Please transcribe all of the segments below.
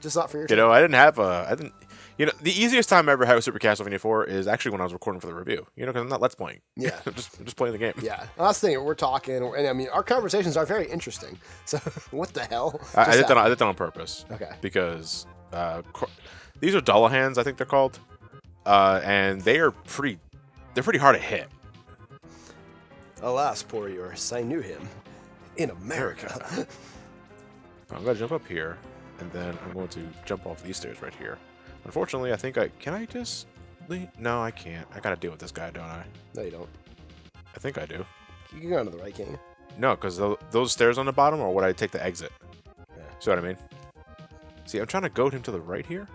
Just not for your. You know, I didn't. You know, the easiest time I ever had with Super Castlevania 4 is actually when I was recording for the review. You know, because I'm not Let's Playing. Yeah. I'm just playing the game. Yeah. That's the thing. We're talking, and I mean, our conversations are very interesting. So, what the hell? I did that on purpose. Okay. Because these are Dullahans, I think they're called, and they're pretty hard to hit. Alas, poor Yoris, I knew him in America. I'm gonna jump up here, and then I'm going to jump off these stairs right here. Unfortunately, I think can I just leave? No, I can't. I gotta deal with this guy, don't I? No, you don't. I think I do. You can go to the right, can't you? No, because those stairs on the bottom, or would I take the exit? Yeah. See what I mean? See, I'm trying to goad him to the right here.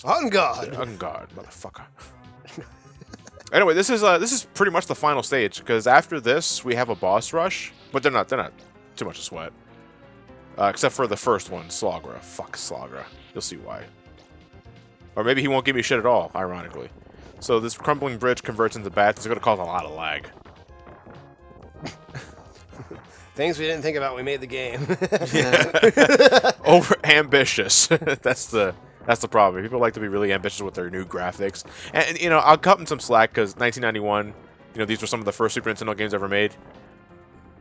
On guard! On guard, motherfucker. Anyway, this is pretty much the final stage, because after this we have a boss rush, but they're not too much to sweat. Except for the first one, Slagra. Fuck Slagra. You'll see why. Or maybe he won't give me shit at all, ironically. So this crumbling bridge converts into bats. It's going to cause a lot of lag. Things we didn't think about when we made the game. Over ambitious. That's the problem. People like to be really ambitious with their new graphics. And you know, I'll cut them some slack because 1991, you know, these were some of the first Super Nintendo games ever made.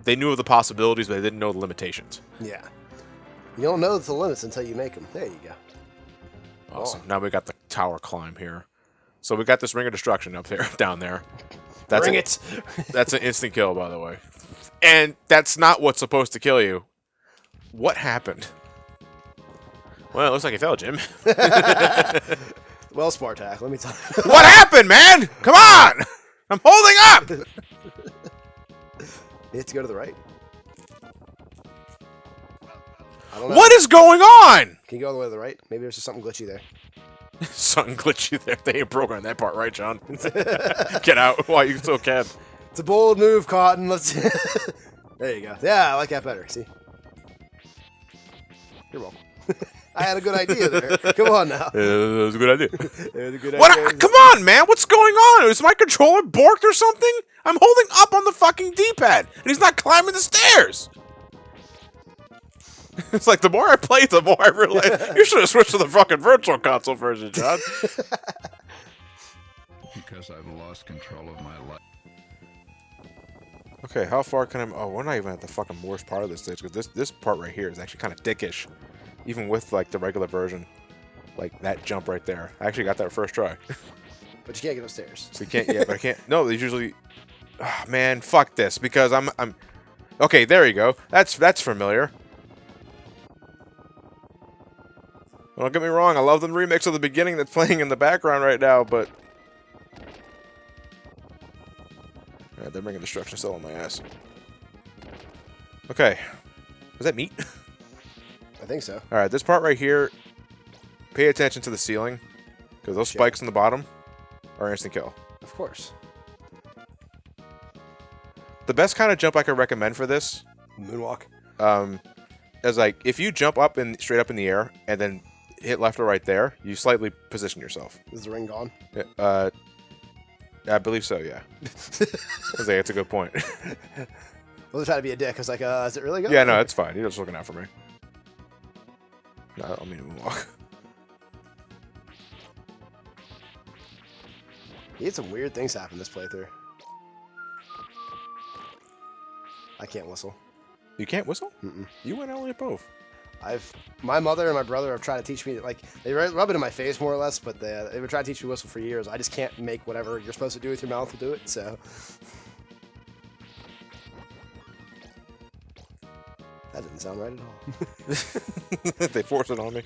They knew of the possibilities, but they didn't know the limitations. Yeah. You don't know the limits until you make them. There you go. Awesome. Now we got the tower climb here. So we got this ring of destruction up there, down there. Bring it. That's an instant kill, by the way. And that's not what's supposed to kill you. What happened? Well, it looks like you fell, Jim. Well, Spartak, let me tell you. What happened, man? Come on! I'm holding up! You have to go to the right. I don't know. What is going on? Can you go all the way to the right? Maybe there's just something glitchy there. Something glitchy there. They ain't programmed that part right, John. Get out while you still can. It's a bold move, Cotton. Let's. There you go. Yeah, I like that better. See? You're welcome. I had a good idea there. Come on now. That was a good idea. It was a good idea. What? Come on, man. What's going on? Is my controller borked or something? I'm holding up on the fucking D-pad, and he's not climbing the stairs. It's like the more I play, the more I realize you should have switched to the fucking Virtual Console version, John. Because I've lost control of my life. Okay, how far can I... Oh, we're not even at the fucking worst part of this stage, because this part right here is actually kind of dickish. Even with, like, the regular version. Like, that jump right there. I actually got that first try. But you can't get upstairs. So you can't... Yeah, but I can't... No, there's usually... Oh, man, fuck this, because I'm... Okay, there you go. That's familiar. Don't get me wrong, I love the remix of the beginning that's playing in the background right now, but... Alright, they're bringing destruction still on my ass. Okay. Was that meat? I think so. Alright, this part right here, pay attention to the ceiling, because those spikes on the bottom are instant kill. Of course. The best kind of jump I could recommend for this... Moonwalk. Is like, if you jump up and straight up in the air, and then hit left or right there, you slightly position yourself. Is the ring gone? I believe so, yeah. I was like, that's a good point. I was trying to be a dick. I was like, is it really gone? Yeah, no, it's fine. You're just looking out for me. No, I don't mean to moonwalk. He had some weird things happen this playthrough. I can't whistle. You can't whistle? Mm-mm. You went only at both. My mother and my brother have tried to teach me, like, they rub it in my face more or less, but they would try to teach me whistle for years. I just can't make whatever you're supposed to do with your mouth to do it, so. That didn't sound right at all. They forced it on me.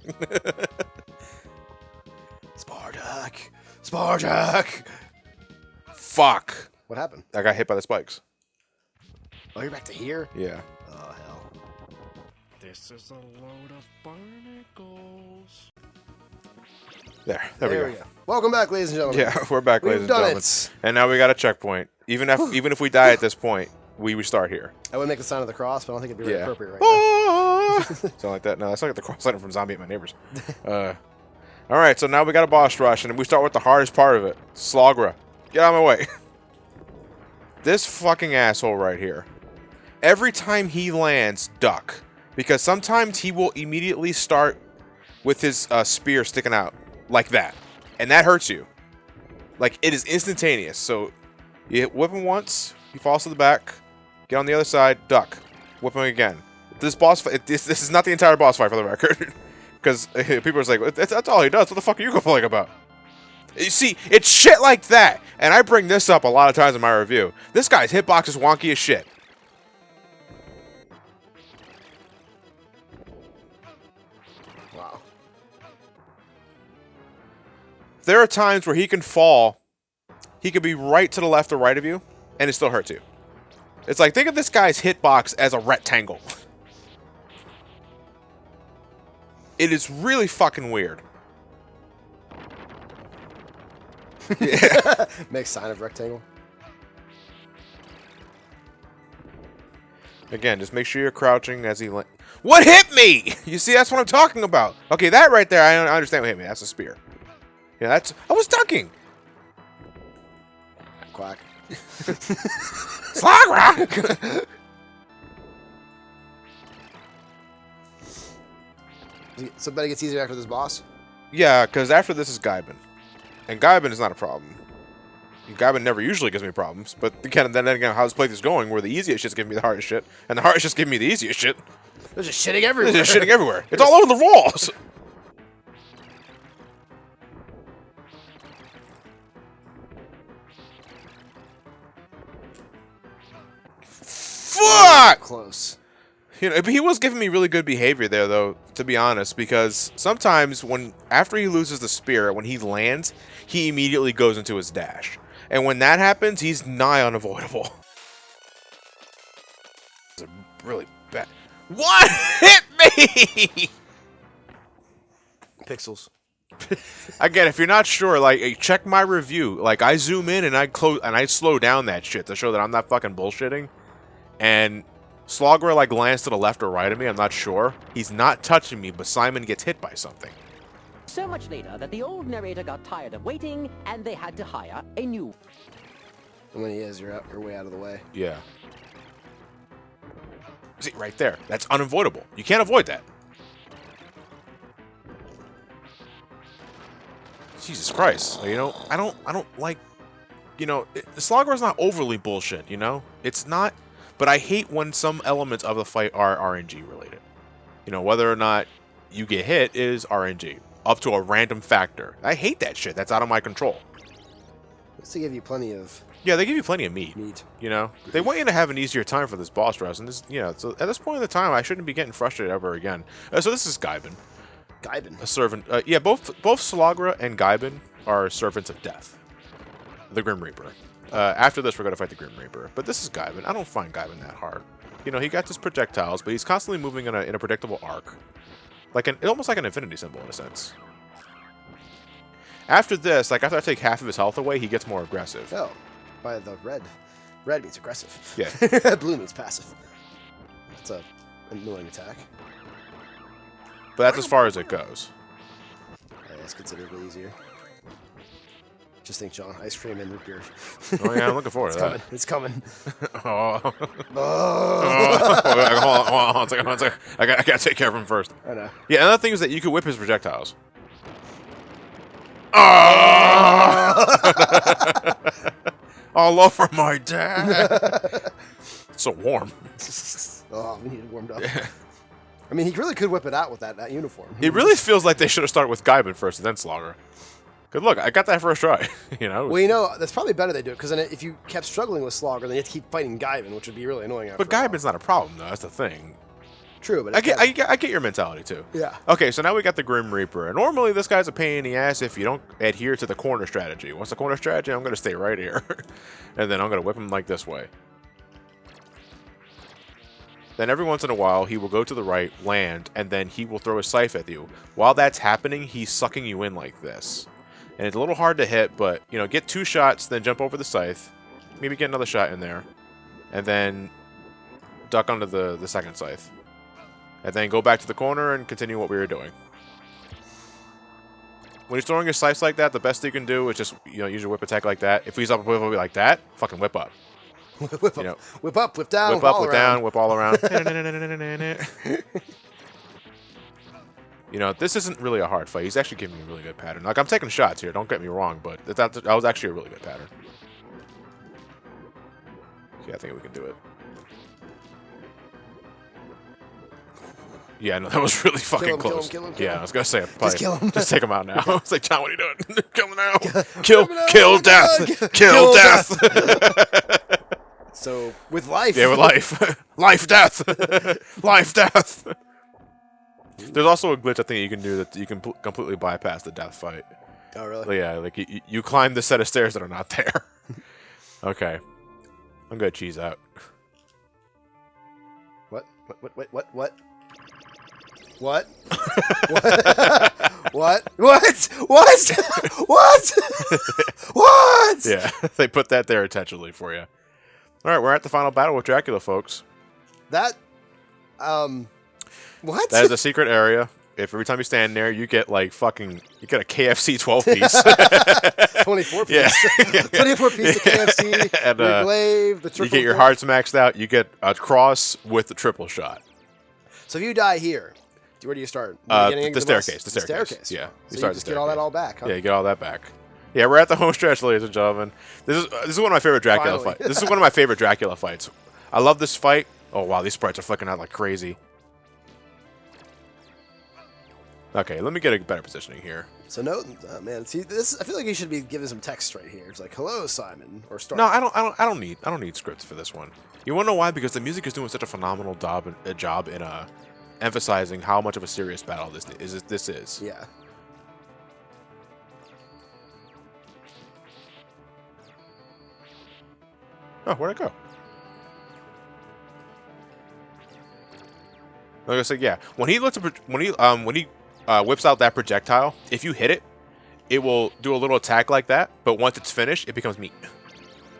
Spartak! Spartak! Fuck! What happened? I got hit by the spikes. Oh, you're back to here? Yeah. Oh, hell. This is a load of barnacles. There we go. Welcome back, ladies and gentlemen. Yeah, we're back, ladies and gentlemen. It. And now we got a checkpoint. Even if we die at this point, we restart here. I would make the sign of the cross, but I don't think it'd be really appropriate right now. Something like that. No, that's like the cross sign from Zombie Ate My Neighbors. Alright, so now we got a boss rush, and we start with the hardest part of it. Slagra. Get out of my way. This fucking asshole right here. Every time he lands, duck. because sometimes he will immediately start with his spear sticking out like that, and that hurts you. Like, it is instantaneous. So you whip him once, he falls to the back, get on the other side, duck, whip him again. This boss fight, this is not the entire boss fight for the record, because people are like, that's all he does. What the fuck are you complaining about? You see, it's shit like that, and I bring this up a lot of times in my review. This guy's hitbox is wonky as shit. Wow. There are times where he can fall. He could be right to the left or right of you, and it still hurts you. It's like, think of this guy's hitbox as a rectangle. It is really fucking weird. Yeah. Make sign of rectangle. Again, just make sure you're crouching as he... What hit me? You see, that's what I'm talking about. Okay, that right there, I understand what hit me. That's a spear. Yeah, that's... I was ducking. Quack. Slagra! So bet it gets easier after this boss? Yeah, because after this is Gaibin. And Gaibin is not a problem. Gaibin never usually gives me problems. But again, then again, how this playthrough is going, where the easiest shit's giving me the hardest shit, and the hardest shit's giving me the easiest shit. There's just shitting everywhere. There's just shitting everywhere. It's all over the walls! Fuck! Close. You know, but he was giving me really good behavior there, though, to be honest, because sometimes after he loses the spear, when he lands, he immediately goes into his dash. And when that happens, he's nigh unavoidable. It's a really bad... What hit me? Pixels. Again, if you're not sure, like, check my review. Like, I zoom in and I slow down that shit to show that I'm not fucking bullshitting. And Slogger, like, lands to the left or right of me, I'm not sure. He's not touching me, but Simon gets hit by something. So much later that the old narrator got tired of waiting, and they had to hire a new. And when he is, you're way out of the way. Yeah. See, right there. That's unavoidable. You can't avoid that. Jesus Christ. You know, I don't like, you know, Slogger is not overly bullshit, you know? It's not, but I hate when some elements of the fight are RNG related. You know, whether or not you get hit is RNG. Up to a random factor. I hate that shit. That's out of my control. Let's give you plenty of Yeah, they give you plenty of meat. meat. You know, they want you to have an easier time for this boss rush, and this, you know, so at this point in the time, I shouldn't be getting frustrated ever again. So this is Gaibin, Gaibin. a servant. Yeah, both Salagra and Gaibin are servants of death, the Grim Reaper. After this, we're gonna fight the Grim Reaper, but this is Gaibin. I don't find Gaibin that hard. You know, he got his projectiles, but he's constantly moving in a predictable arc, like almost like an infinity symbol in a sense. After this, like after I take half of his health away, he gets more aggressive. Oh, by the red. Red means aggressive. Yeah. Blue means passive. It's a annoying attack. But that's as far as it goes. Yeah, it's considerably easier. Just think, John, ice cream and root beer. Oh yeah, I'm looking forward to that. It's coming. Oh. Oh. Hold on, one second. I gotta take care of him first. I know. Yeah, another thing is that you can whip his projectiles. Oh! All over my dad. It's so warm. Oh, we need it warmed up. I mean, he really could whip it out with that uniform. It really feels like they should have started with Gaibin first and then Slogger. Good look, I got that first try. You know. Well, you know, that's probably better they do it, because then if you kept struggling with Slogger, then you have to keep fighting Gaibin, which would be really annoying. But Gaibin's not a problem though. That's the thing. True, but I get your mentality too. Yeah. Okay, so now we got the Grim Reaper. And normally this guy's a pain in the ass if you don't adhere to the corner strategy. What's the corner strategy? I'm gonna stay right here, and then I'm gonna whip him like this way. Then every once in a while he will go to the right, land, and then he will throw a scythe at you. While that's happening, he's sucking you in like this. And it's a little hard to hit, but you know, get 2 shots, then jump over the scythe, maybe get another shot in there, and then duck onto the second scythe. And then go back to the corner and continue what we were doing. When he's throwing your scythes like that, the best you can do is just, you know, use your whip attack like that. If he's up a whip like that, fucking whip up. whip You know, up, whip up, whip down, whip up, all whip around. down, whip all around. You know, this isn't really a hard fight. He's actually giving me a really good pattern. Like, I'm taking shots here, don't get me wrong, but that was actually a really good pattern. Yeah, I think we can do it. Yeah, no, that was really fucking close. Kill him, yeah, him. I was gonna say, Just kill him. Just take him out now. It's like, John, what are you doing? Kill him now. Kill him now. Kill death. Kill death. So, with life. Yeah, with life. Life, death. Life, death. There's also a glitch I think you can do that you can completely bypass the death fight. Oh, really? Like, yeah, like you climb the set of stairs that are not there. Okay. I'm gonna cheese out. What? What? What? What? What? Yeah, they put that there intentionally for you. Alright, we're at the final battle with Dracula, folks. That, what? That is a secret area. If every time you stand there, you get like fucking, you get a KFC 12 piece. 24 piece. Yeah. 24 piece of KFC. And, your glaive, the triple. You get your hearts maxed out. You get a cross with the triple shot. So if you die here, where do you start? The staircase. The staircase. Yeah, So start you just the get all that staircase. all back, huh? Yeah, you get all that back. Yeah, we're at the home stretch, ladies and gentlemen. This is one of my favorite Dracula Finally. fights. This is one of my favorite Dracula fights. I love this fight. Oh wow, these sprites are flicking out like crazy. Okay, let me get a better positioning here. So no, man. See, this. I feel like you should be giving some text right here. It's like, "Hello, Simon," or start. No, I don't need scripts for this one. You want to know why? Because the music is doing such a phenomenal job in emphasizing how much of a serious battle this is. Yeah. Oh, where'd it go? Like I said, yeah. When he whips out that projectile, if you hit it, it will do a little attack like that. But once it's finished, it becomes meat.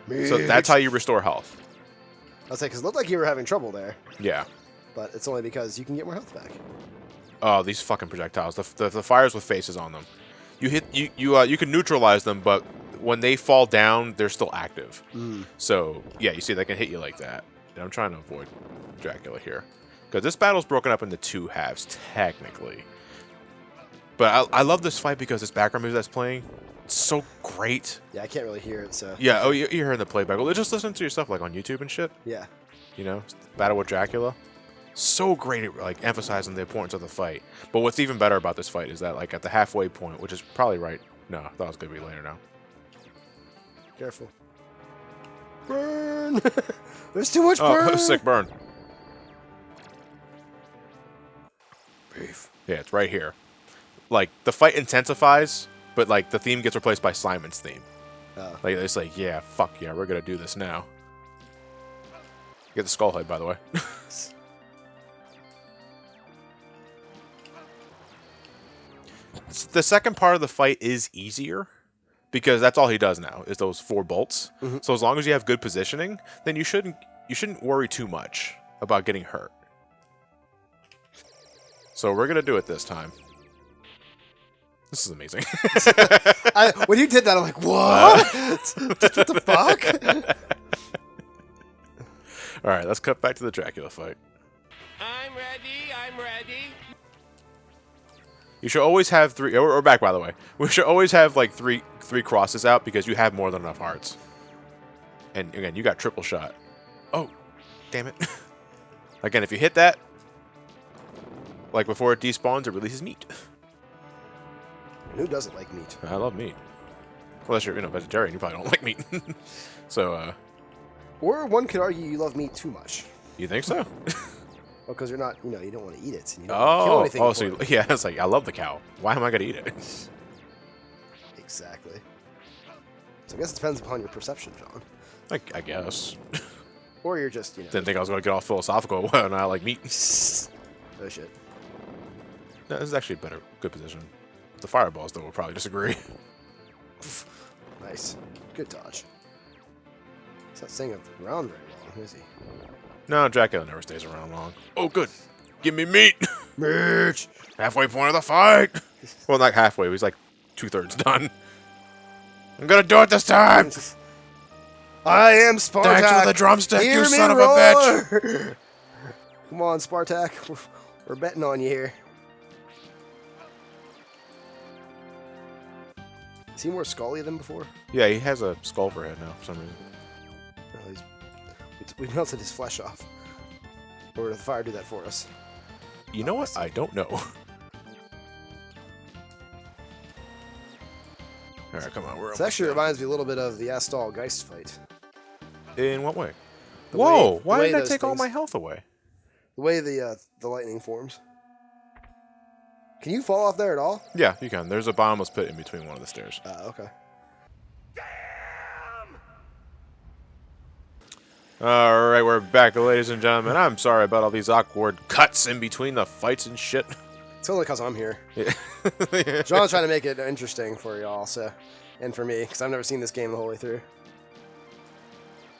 So that's how you restore health. I'll say because it looked like you were having trouble there, Yeah. but it's only because you can get more health back. Oh, these fucking projectiles. The fires with faces on them. You can neutralize them, but when they fall down, they're still active. So yeah, you see they can hit you like that. And I'm trying to avoid Dracula here because this battle's broken up into two halves technically. But I love this fight because this background music that's playing, it's so great. Yeah, I can't really hear it, so. Yeah. Oh, you're hearing the playback. Well, just listen to your stuff like on YouTube and shit. Yeah. You know, Battle with Dracula. So great at like emphasizing the importance of the fight. But what's even better about this fight is that like at the halfway point, which is probably right. No, I thought it was gonna be later now. Careful. Burn! There's too much burn! Oh, sick burn. Beef. Yeah, it's right here. Like the fight intensifies, but like the theme gets replaced by Simon's theme. Oh. Like it's like, yeah, fuck yeah, we're gonna do this now. Get the skull head, by the way. The second part of the fight is easier because that's all he does now is those 4 bolts. So as long as you have good positioning, then you shouldn't worry too much about getting hurt. So we're gonna do it this time. This is amazing. When you did that, I'm like, what? What the fuck? All right, let's cut back to the Dracula fight. I'm ready. You should always have 3. We're back, by the way. We should always have like three crosses out because you have more than enough hearts. And again, you got triple shot. Oh, damn it! Again, if you hit that, like before it despawns, it releases meat. And who doesn't like meat? I love meat. Unless you're vegetarian, you probably don't like meat. So, Or one could argue you love meat too much. you think so? Well, because you're not, you don't want to eat it. And you don't want to kill anything so for it. yeah, it's like I love the cow. Why am I gonna eat it? Exactly. So I guess it depends upon your perception, John. I guess. Or you're just, Didn't think I was gonna get all philosophical when I like meat. Oh shit. No, this is actually a good position. The fireballs, though, will probably disagree. Nice. Good dodge. He's not staying around very long, is he? No, Dracula never stays around long. Oh, good. Give me meat. Mitch! Halfway point of the fight. Well, not halfway. He's like 2/3 done. I'm gonna do it this time. I am Spartak. Thanks for the drumstick, Hear you me son of a roar. bitch. Come on, Spartak. We're betting on you here. Is he more Scully than before? Yeah, he has a skull for head now for some reason. No, we melted his flesh off. Or did the fire do that for us? You know what? I don't know. Alright, come on. We're This actually reminds me a little bit of the Astal Geist fight. In what way? The Whoa! way- Why the way did I those take all things- my health away? The way the lightning forms. Can you fall off there at all? Yeah, you can. There's a bottomless pit in between one of the stairs. Okay. Alright, we're back, ladies and gentlemen. I'm sorry about all these awkward cuts in between the fights and shit. It's only because I'm here. Yeah. John's trying to make it interesting for y'all, so, and for me, because I've never seen this game the whole way through.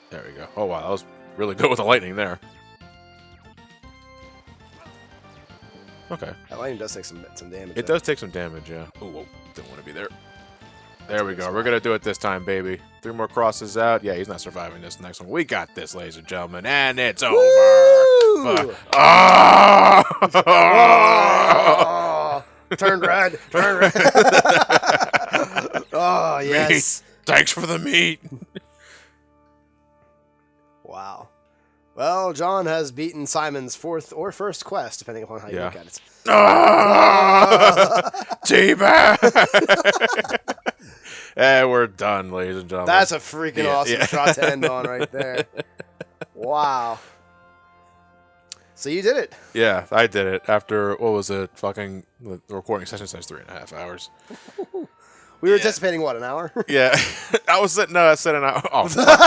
There we go. Oh, wow. That was really good with the lightning there. Okay. That lightning does take some damage. It though. does take some damage, yeah. Oh, whoa. Didn't want to be there. There we go. We're going to do it this time, baby. 3 more crosses out. Yeah, he's not surviving this next one. We got this, ladies and gentlemen. And it's over. Woo! Ah! Oh, turn red. Turn red. Oh, yes. Thanks for the meat. Wow. Well, John has beaten Simon's 4th or 1st quest, depending upon how you Yeah. look at it. Ah! Teabag! And we're done, ladies and gentlemen. That's a freaking Yeah, awesome yeah. shot to end on right there. Wow. So you did it. Yeah, I did it after, what was it, fucking, the recording session says 3.5 hours. We were anticipating, what, an hour? Yeah, I was sitting, no, I said an hour. Oh, fuck, man.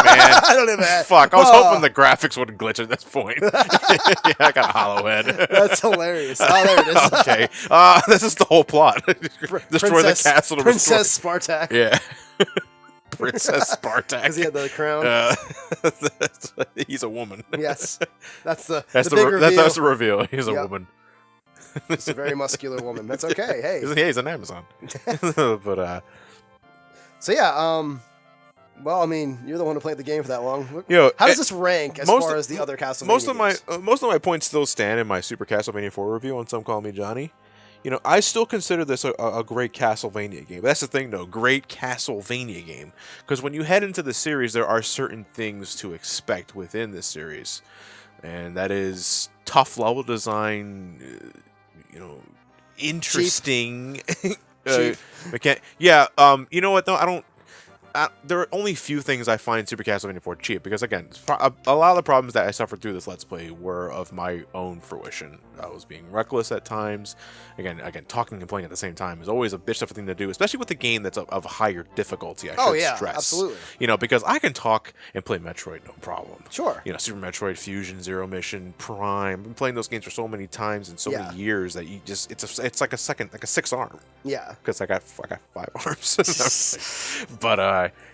I don't even Fuck, I was Oh. hoping the graphics would glitch at this point. Yeah, I got a hollow head. That's hilarious. Oh, there it is. Okay, this is the whole plot. Destroy the castle to Princess restore. Spartak. Yeah. Princess Spartak. Because he had the crown. He's a woman. Yes. That's the That's big reveal. that's the reveal. He's a Yep. woman. He's a very muscular woman. That's okay. Hey. He's an Amazon. But So yeah, well, I mean, you're the one who played the game for that long. Yo, How does this rank as most far of- as the other Castlevania most of my games? points still stand in my Super Castlevania 4 review on Some Call Me Johnny. You know, I still consider this a great Castlevania game. But that's the thing, though. Great Castlevania game. Because when you head into the series, there are certain things to expect within this series. And that is tough level design, interesting. Cheap. Yeah, you know what, though? I don't... there are only few things I find Super Castlevania 4 cheap, because again, a lot of the problems that I suffered through this Let's Play were of my own fruition. I was being reckless at times. Again, talking and playing at the same time is always a bitch tough thing to do, especially with a game that's of higher difficulty, I should stress. Absolutely. You know, because I can talk and play Metroid, no problem. Sure. You know, Super Metroid, Fusion, Zero Mission, Prime. I've been playing those games for so many times and so Yeah. many years that you just it's like a 6 arm. Yeah. Because I got 5 arms.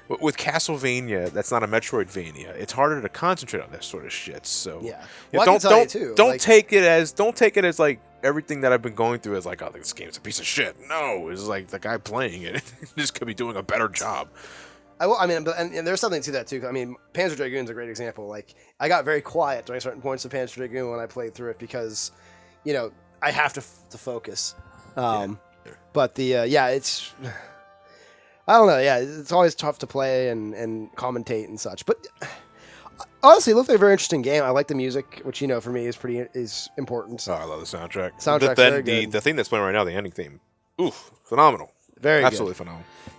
But with Castlevania, that's not a Metroidvania. It's harder to concentrate on that sort of shit. So Yeah. you Well, I know, can tell you, too, don't like- take it as like everything that I've been going through is like, oh, this game's a piece of shit. No, it's like the guy playing it just could be doing a better job. I mean, and there's something to that too. I mean, Panzer Dragoon's a great example. Like, I got very quiet during certain points of Panzer Dragoon when I played through it because, you know, I have to focus. But it's, I don't know. Yeah, it's always tough to play and commentate and such. But honestly, it looked like a very interesting game. I like the music, which for me is important. Oh, I love the soundtrack. Soundtrack's very good. The thing that's playing right now, the ending theme, oof, phenomenal. Very Absolutely good.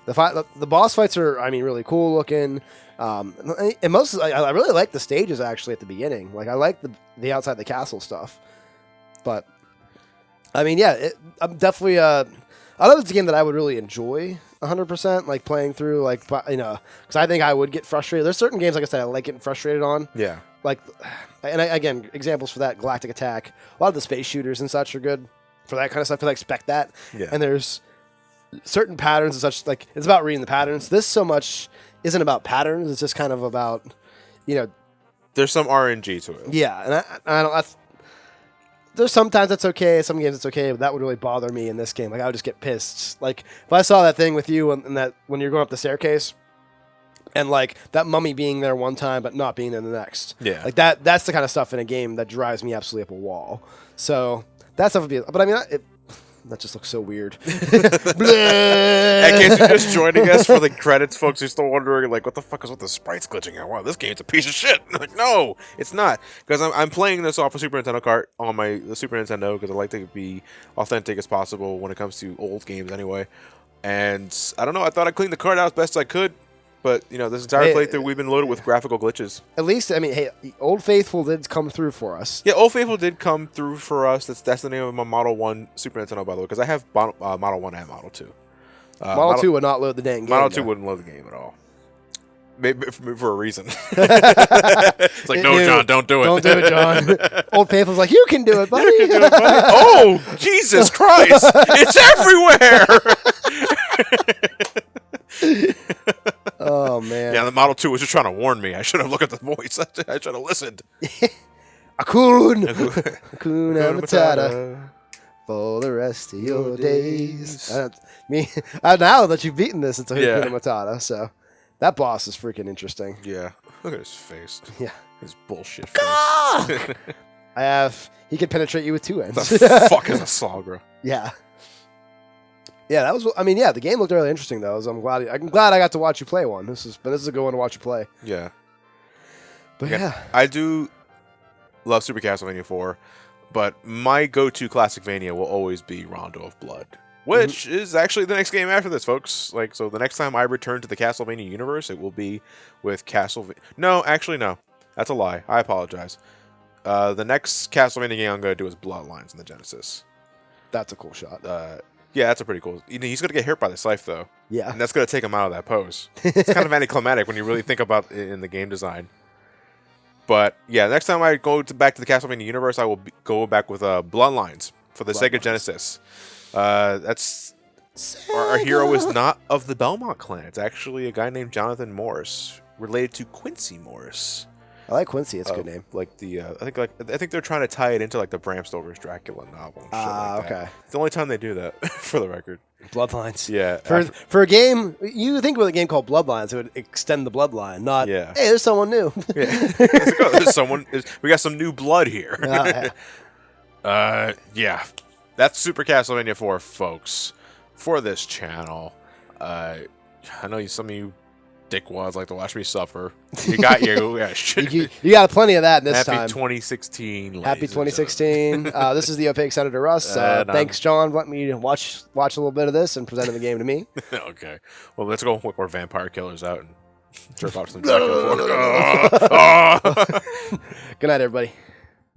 phenomenal. The boss fights are, really cool looking. And most, I really like the stages actually at the beginning. Like, I like the outside the castle stuff. But I mean, yeah, I'm definitely. I know it's a game that I would really enjoy 100%. Like playing through, because I think I would get frustrated. There's certain games, like I said, I like getting frustrated on. Yeah. Again, examples for that: Galactic Attack. A lot of the space shooters and such are good for that kind of stuff because I expect that. Yeah. And there's certain patterns and such. Like, it's about reading the patterns. This so much isn't about patterns. It's just kind of about, There's some RNG to it. yeah. And I don't. There's sometimes that's okay. Some games it's okay, but that would really bother me in this game. Like, I would just get pissed. Like, if I saw that thing with you and that when you're going up the staircase, And like that mummy being there one time but not being there the next. Yeah. Like that's the kind of stuff in a game that drives me absolutely up a wall. So that stuff would be, but I mean, that just looks so weird. In case you're just joining us for the credits, folks, you're still wondering, like, what the fuck is with the sprites glitching out? Wow, this game's a piece of shit. Like, no, it's not. Because I'm playing this off a Super Nintendo cart on the Super Nintendo because I like to be authentic as possible when it comes to old games anyway. And I don't know, I thought I cleaned the cart out as best I could. But, you know, this entire playthrough, we've been loaded with graphical glitches. At least, I mean, hey, Old Faithful did come through for us. Yeah, Old Faithful did come through for us. That's the name of my Model 1 Super Nintendo, by the way, because I have Model 1 and Model 2. Model 2 would not load the dang game. Model 2 wouldn't load the game at all. Maybe for a reason. It's like, no, John, don't do it. Don't do it, John. Old Faithful's like, you can do it, buddy. You can do it, buddy. Oh, Jesus Christ. It's everywhere. Oh, man. Yeah, the Model 2 was just trying to warn me. I should have looked at the voice. I should have listened. Hakuna Matata for the rest of your days. Now that you've beaten this, it's a Hakuna Matata, so that boss is freaking interesting. Yeah. Look at his face. Yeah. His bullshit face. He could penetrate you with two ends. The fuck is a Sagra? Yeah. Yeah, that was. I mean, yeah, the game looked really interesting though. So I'm glad I got to watch you play one. This is a good one to watch you play. Yeah. But yeah, I do love Super Castlevania 4, but my go-to Classicvania will always be Rondo of Blood, which is actually the next game after this, folks. Like, so the next time I return to the Castlevania universe, it will be with Castlevania. No, actually, no, that's a lie. I apologize. The next Castlevania game I'm going to do is Bloodlines in the Genesis. that's a cool shot. Yeah, that's a pretty cool. He's going to get hit by the scythe, though. Yeah. And that's going to take him out of that pose. It's kind of anticlimactic when you really think about it in the game design. But, yeah, next time I go back to the Castlevania universe, I will go back with Bloodlines for the Sega Genesis. That's... Our hero is not of the Belmont clan. It's actually a guy named Jonathan Morris, related to Quincy Morris. I like Quincy. It's a good name. Like the I think they're trying to tie it into like the Bram Stoker's Dracula novel. And shit like okay. that. It's the only time they do that, for the record. Bloodlines. Yeah. For a game, you think with a game called Bloodlines, it would extend the bloodline, not. Yeah. Hey, there's someone new. Yeah. There's someone. We got some new blood here. Yeah. That's Super Castlevania 4, folks. For this channel, I know some of you dickwads like to watch me suffer. You got you. You got plenty of that this time. Happy 2016. Happy 2016. This is the Opaque Senator Russ. Thanks, John, for letting me watch a little bit of this and presenting the game to me. Okay. Well, let's go whip our vampire killers out and jerk off some Dracula. Good night, everybody.